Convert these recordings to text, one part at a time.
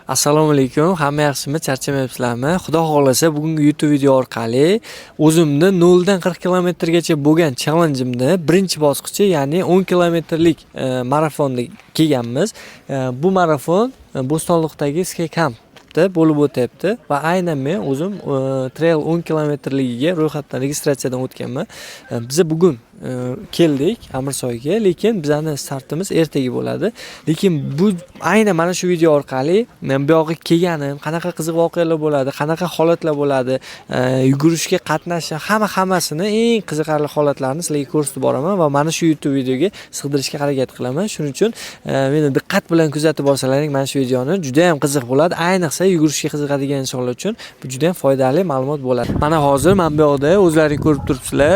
Assalomu alaykum. Hamma yaxshimi? Charchamayapsizlarmi? Xudo xolasa bugungi YouTube video orqali o'zimni 0 dan 40 kilometrgacha bo'lgan challenge'imni birinchi bosqichi, ya'ni 10 kilometrlik marafonda kelganmiz. Bu marafon Bo'stonliqdagi Ski Campda bo'lib o'tyapti va aynan men o'zim trail 10 kilometrligiga ro'yxatdan registratsiyadan o'tganman. Biz bugun keldik Amirsoyga, lekin bizning startimiz ertaga bo'ladi. Lekin bu aynan mana shu video orqali men bu yoqqa kelganim, qanaqa qiziq voqealar bo'ladi, qanaqa holatlar bo'ladi, yugurishga qatnashgan hammasini eng qiziqarli holatlarini sizlarga ko'rsatib boraman va mana shu YouTube videoga sig'dirishga harakat qilaman. Shuning uchun meni diqqat bilan kuzatib borsalaring mana shu videoni juda ham qiziq bo'ladi. Ayniqsa yugurishga qiziqadigan insonlar uchun bu juda ham foydali ma'lumot bo'ladi. Mana hozir men bu yoqda o'zlaring ko'rib turibsizlar,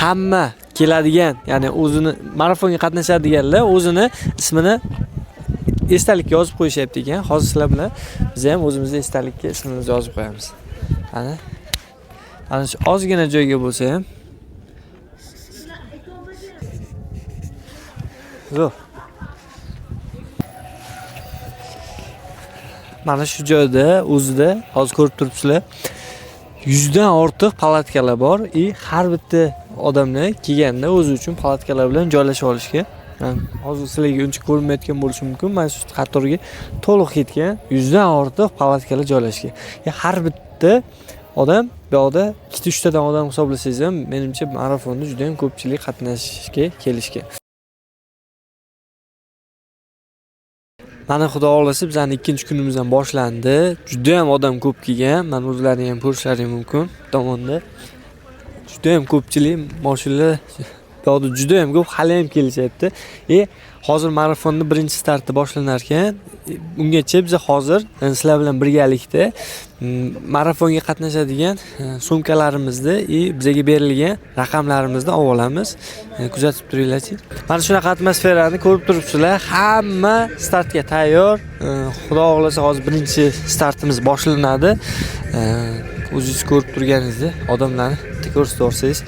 hamma keladigan, ya'ni o'zini marafonga qatnashadiganlar o'zini ismini esdalikka yozib qo'yishyapti ekan. Hozir sizlar bilan biz ham o'zimizning esdalikka ismimizni yozib qo'yamiz. Ana shu ozgina joyga bo'lsa ham mana shu joyda o'zida hozir ko'rib turibsizlar, 100 dan ortiq palatkalar bor. Har bitta odamlar kelganda o'zi uchun palatkalar bilan joylashib olishga. Hozir sizlarga uncha ko'rinmayotgan bo'lishi mumkin. Mana shu qatorga to'liq ketgan 100 dan ortiq palatkalar joylashgan. Har bitta odam bu yoqda 2-3 tadan odam hisoblasangiz ham, menimcha marafonda juda ham ko'pchilik qatnashishga kelishgan. Mana xudo xolasa bizning ikkinchi kunimiz ham boshlandi. Juda ham odam ko'p kelgan. Mana o'zlaring ham ko'rishlaring mumkin. Tomonda juda ham ko'pchilik, mashallah, bu yerda juda ham ko'p, hali ham kelishyapti. Hozir marafonning birinchi starti boshlanar ekan. Ungacha biz hozir sizlar bilan birgalikda marafonga qatnashadigan sumkalarimizni bizga berilgan raqamlarimizni olamiz. Kuzatib turinglarchi. Mana shunaqa atmosferani ko'rib turibsizlar. Hamma startga tayyor. Xudo xolasa hozir birinchi startimiz boshlanadi. O'zingiz ko'rib turganingizdek odamlarni ko'rsatib o'rsangiz.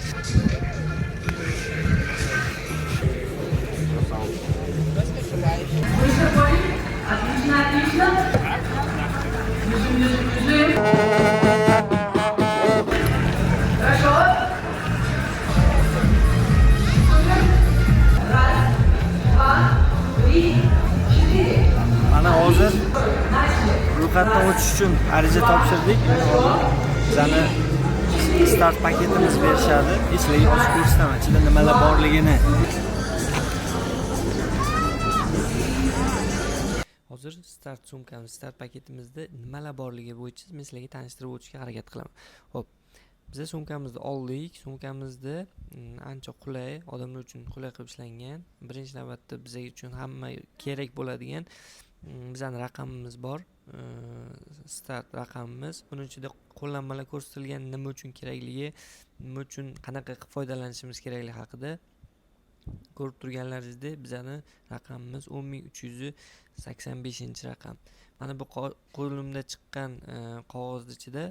Mana hozir ro'yxatdan o'tish uchun ariza topshirdik. Bizani start paketimiz berishadi. Sizlarga ochib ko'rsataman, ichida nimalar borligini. Hozir start sumkamiz, start paketimizda nimalar borligi bo'yicha men sizlarga tanishtirib o'tishga harakat qilaman. Xo'p, biz sumkamizni oldik. Sumkamizda ancha qulay, odamlar uchun qulay qilib ishlangan. Birinchi navbatda bizga uchun hamma kerak bo'ladigan bizning raqamimiz bor. Start raqamimiz. Buning ichida qo'llanmalar ko'rsatilgan, nima uchun kerakligi, nima uchun qanaqa qilib foydalanishimiz kerakligi haqida ko'rib turganlaringizdek, bizning raqamimiz 10385-raqam. Mana bu qo'limda chiqqan qog'oz ichida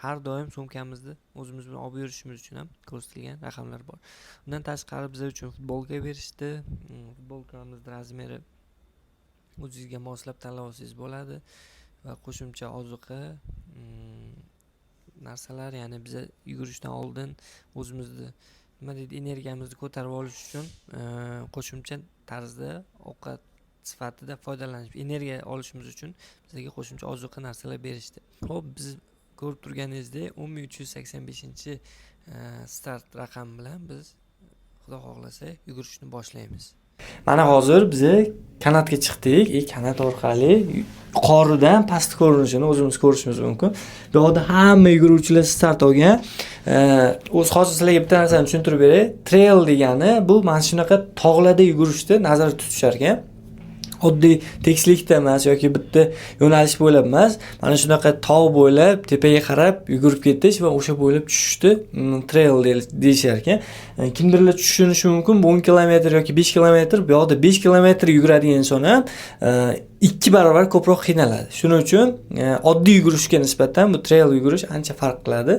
har doim sumkamizni o'zimiz bilan olib yurishimiz uchun ham ko'rsatilgan raqamlar bor. Undan tashqari biz uchun futbolka berishdi. Futbolkamizning razmeri o'zingizga moslab tanlab olsangiz bo'ladi va qo'shimcha ozuqa narsalar, ya'ni biz yugurishdan oldin o'zimizni nima deydi, energiyamizni ko'tarib olish uchun qo'shimcha tarzda ovqat sifatida foydalanish, energiya olishimiz uchun bizga qo'shimcha ozuqa narsalar berishdi. Xo'p, biz ko'rib turganingizdek 10385 start raqam bilan biz xudo xohlasa yugurishni boshlaymiz. Mana hozir biz kanatga chiqdik. Kanat orqali yuqoridan past ko'rinishini o'zimiz ko'rishimiz mumkin. Bu yerda hamma yuguruvchilar start olgan. O'z hozir sizlarga bitta narsani tushuntirib beray. Trail degani bu mana shunaqa tog'larda yugurishni nazarda tutishar ekan. Oddiy tekislikda emas yoki bitta yo'nalish bo'ylab emas, mana shunaqa tog' bo'ylab tepaga qarab yugurib ketish va o'sha bo'ylab tushishni trail deyishar ekan. Kimdirlar tushunishi mumkin, bu 10 kilometr yoki 5 kilometr, bu yoqda 5 kilometr yuguradigan inson ham 2 barobar ko'proq qiynaladi. Shuning uchun oddiy yugurishga nisbatan bu trail yugurish ancha farq qiladi.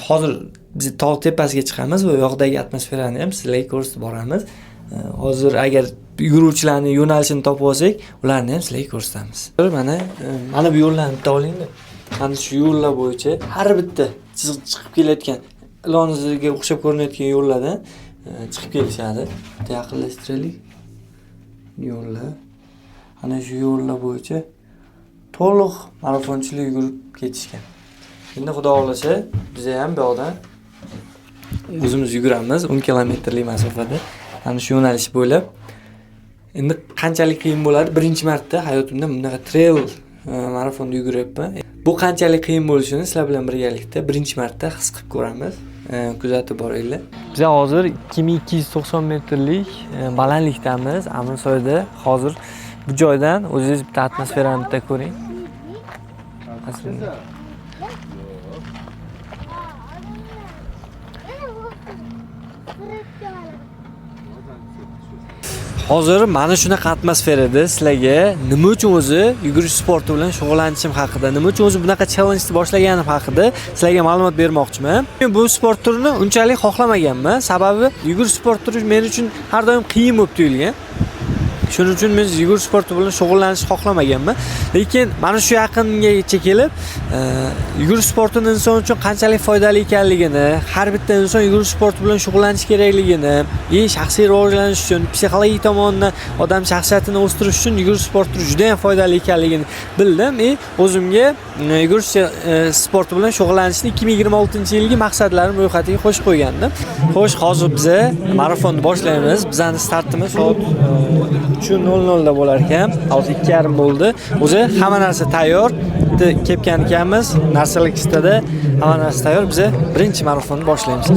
Hozir biz tog' tepasiga chiqamiz va u yoqdagi atmosferani ham sizlarga ko'rsatib boramiz. Hozir agar yuguruvchilarning yo'nalishini topib olsak, ularni ham sizlarga ko'rsatamiz. Mana bu yo'llarni bitta olinglar. Mana shu yo'llar bo'yicha har bitta chiqib kelayotgan ilonizga o'xshab ko'rinayotgan yo'llardan chiqib kelishadi. Bitta yaqinlashtiraylik. Yo'llar. Ana shu yo'llar bo'yicha to'liq marafonchilar yugurib ketishgan. Endi xudo xolasa biz ham bu yoqdan o'zimiz yuguramiz 10 kilometrlik masofada. Ana shu yo'nalish bo'ylab. Endi qanchalik qiyin bo'ladi? Birinchi marta hayotimda bunaqa trail marafonda yuguryapman. Bu qanchalik qiyin bo'lishini sizlar bilan birgalikda birinchi marta his qilib ko'ramiz. Kuzatib boringlar. Biz hozir 2290 metrlik balandlikdamiz, Amirsoyda. Hozir bu joydan o'zingiz bitta atmosferani bitta ko'ring. Hozir mana shunaqa atmosferada sizlarga nima uchun o'zi yugurish sporti bilan shug'ullanishim haqida, nima uchun o'zi bunaqa challenge boshlaganim haqida sizlarga ma'lumot bermoqchiman. Men bu sport turini unchalik xohlamaganman, sababi yugurish sport turi men uchun har doim qiyin bo'lib tuyulgan. Shuning uchun men yugurish sporti bilan shug'ullanishni xohlamaganman. Lekin mana shu yaqingacha kelib, yugurish sportining inson uchun qanchalik foydali ekanligini, har bitta inson yugurish sporti bilan shug'ullanish kerakligini, shaxsiy rivojlanish uchun, psixologik tomondan odam shaxsiyatini o'stirish uchun yugurish sporti juda ham foydali ekanligini bildim. O'zimga yugurish sporti bilan shug'ullanishni 2026-yilgi maqsadlarim ro'yxatiga qo'shib qo'ygandim. Xo'sh, hozir biz marafonni boshlaymiz. Bizning startimiz soat 3:00 da bo'lar ekan. Hozir 2:30 bo'ldi. O'zi hamma narsa tayyor. Kepgan ekanmiz. Narsalar istada, hamma narsa tayyor. Biz birinchi marafonni boshlaymiz.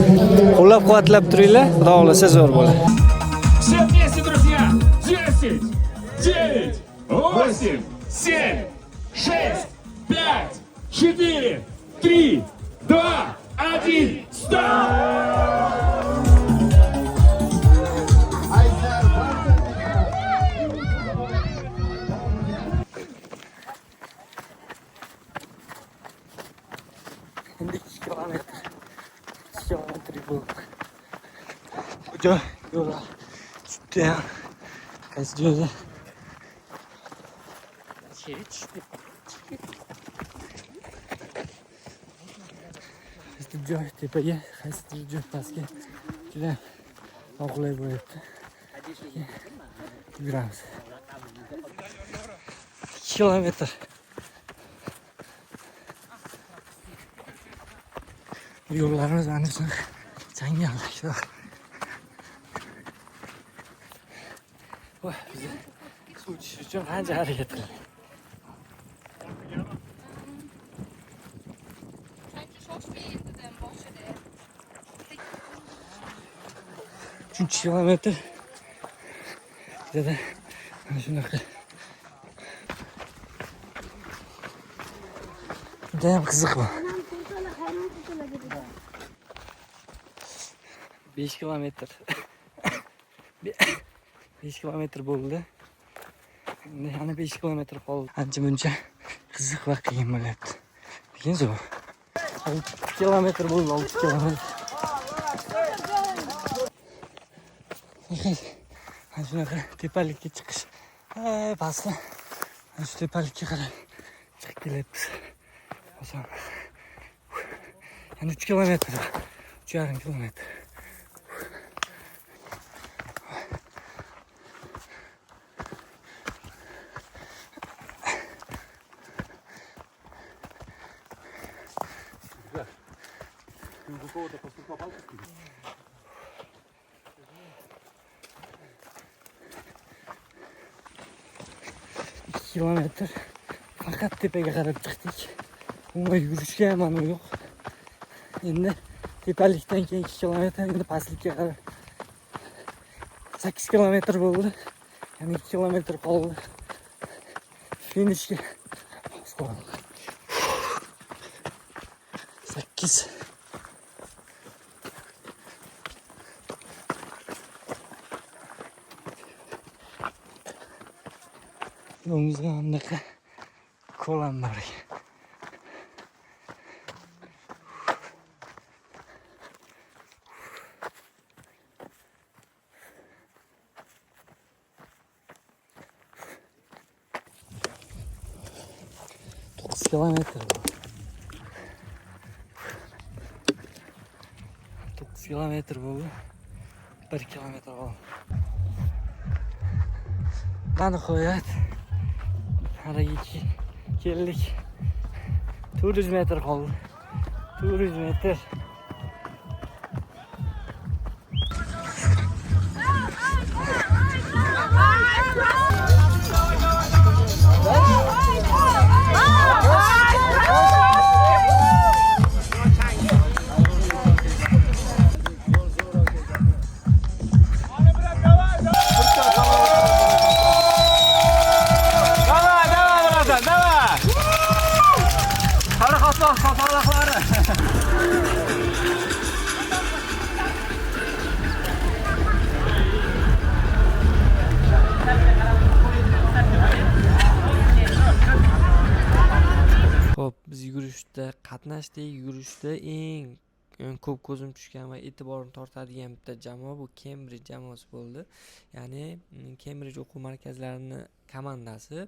Qo'llab-quvvatlab turinglar. Xudo xolasa zo'r bo'ladi. Все вместе, друзья! 10, 9, 8, 7, 6, 5, 4, 3, 2, 1, старт! Endi 2 kilometr. 2 kilometr bo'ldi. Bu joy yo'llar juda ham qaysi joyda qaysi joy tepaga, qaysi joy pastga juda noqulay bo'lyapti. Yuramiz. 2 kilometr. Yo'llarimiz ana shu jangallar. Voy, biz suv ichish uchun qancha harakat qildik. Uchinchi kilometr. Bizda mana shunaqa. Juda ham qiziq bu. 5 kilometr. 5 kilometr bo'ldi. Endi yana 5 kilometr qoldi. Ancha-muncha qiziq va qiyin bo'lyapti. Lekin zo'r. 6 kilometr bo'ldi, 6 kilometr. Mana shunaqa tepalikka chiqish. Pastda. Mana shu tepalikka qarab chiqib kelyapmiz. Oson. Yana 3 kilometr. 3,5 kilometr. Kilometr faqat tepaga qarab chiqdik. Umuman yurishga ham ma'no yo'q. Endi tepalikdan keyin 2 kilometr, endi pastlikka qarab 8 kilometr bo'ldi. Yana 2 kilometr qoldi. Finishga 8. Yo'limizga anaqa ko'lam bor ekan. kilometr. 9 kilometr bo'ldi. 1 kilometr qoldi. Mana nihoyat haraga keldik. 400 metr qoldi. 400 metr. Xo'p, biz yugurishda qatnashdik. Yugurishda eng ko'p ko'zim tushgan va e'tiborni tortadigan bitta jamoa bu Cambridge jamoasi bo'ldi. Ya'ni Cambridge o'quv markazlarining komandasi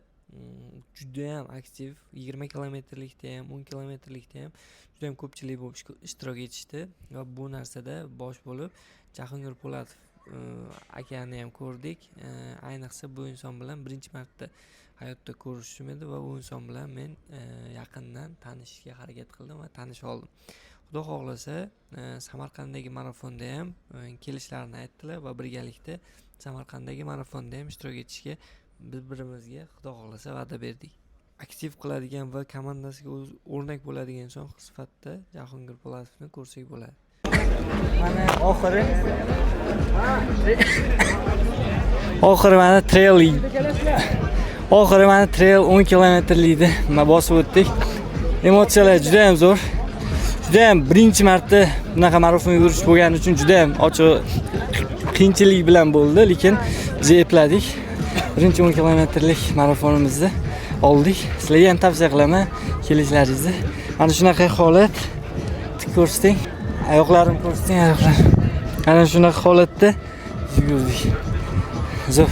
juda ham aktiv, 20 kilometrlikda ham, 10 kilometrlikda ham juda ham ko'pchilik bo'lib ishtirok etishdi va bu narsada bosh bo'lib Jahongir Po'latov akani ham ko'rdik. Ayniqsa bu inson bilan birinchi marta hayotda ko'rishim edi va u inson bilan men yaqindan tanishishga harakat qildim va tanishib oldim. Xudo xohlasa, Samarqanddagi marafonda ham kelishlarini aytdilar va birgalikda Samarqanddagi marafonda ham ishtirok etishga bir-birimizga xudo xohlasa va'da berdik. Aktiv qiladigan va komandasiga o'rnak bo'ladigan inson sifatida Jahongir Po'latovni ko'rsak bo'ladi. Mana oxiri mana trail 10 kilometrlikni bosib o'tdik. Emotsiyalar juda ham zo'r. Juda ham birinchi marta bunaqa marafon yugurish bo'lgani uchun juda ham ochiq qiyinchilik bilan bo'ldi, lekin biz epladik. Birinchi 10 kilometrlik marafonimizni oldik. Sizlarga ham tavsiya qilaman kelishlaringizni. Mana shunaqa holat. Ko'rsating, oyoqlarim ko'rsating, oyoqlarim. Mana shunaqa holatda yugurdik. Zo'r.